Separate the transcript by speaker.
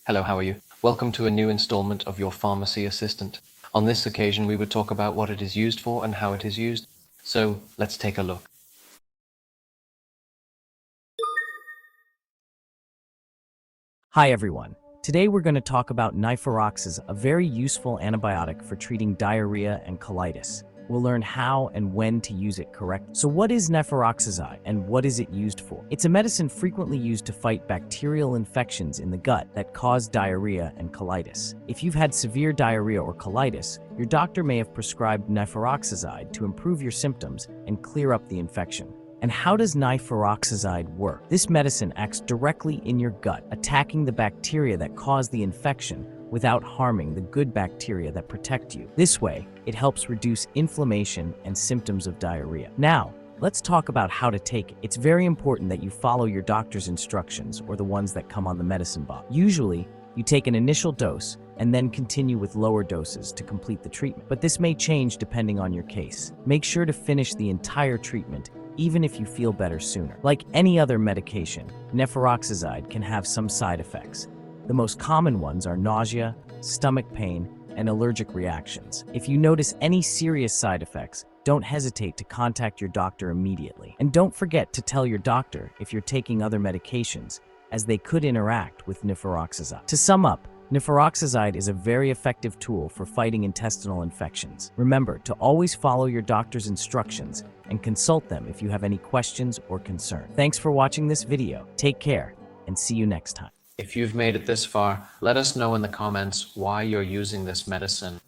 Speaker 1: Hello, how are you? Welcome to a new installment of your Pharmacy Assistant. On this occasion, we would talk about what it is used for and how it is used. So let's take a look.
Speaker 2: Hi everyone. Today we're going to talk about Nifuroxazide, a very useful antibiotic for treating diarrhea and colitis. We'll learn how and when to use it correctly. So what is Nifuroxazide and what is it used for? It's a medicine frequently used to fight bacterial infections in the gut that cause diarrhea and colitis. If you've had severe diarrhea or colitis, your doctor may have prescribed Nifuroxazide to improve your symptoms and clear up the infection. And how does Nifuroxazide work? This medicine acts directly in your gut, attacking the bacteria that cause the infection without harming the good bacteria that protect you. This way, it helps reduce inflammation and symptoms of diarrhea. Now, let's talk about how to take it. It's very important that you follow your doctor's instructions or the ones that come on the medicine box. Usually, you take an initial dose and then continue with lower doses to complete the treatment. But this may change depending on your case. Make sure to finish the entire treatment even if you feel better sooner. Like any other medication, Nifuroxazide can have some side effects. The most common ones are nausea, stomach pain, and allergic reactions. If you notice any serious side effects, don't hesitate to contact your doctor immediately. And don't forget to tell your doctor if you're taking other medications, as they could interact with Nifuroxazide. To sum up, Nifuroxazide is a very effective tool for fighting intestinal infections. Remember to always follow your doctor's instructions and consult them if you have any questions or concerns. Thanks for watching this video. Take care and see you next time.
Speaker 1: If you've made it this far, let us know in the comments why you're using this medicine.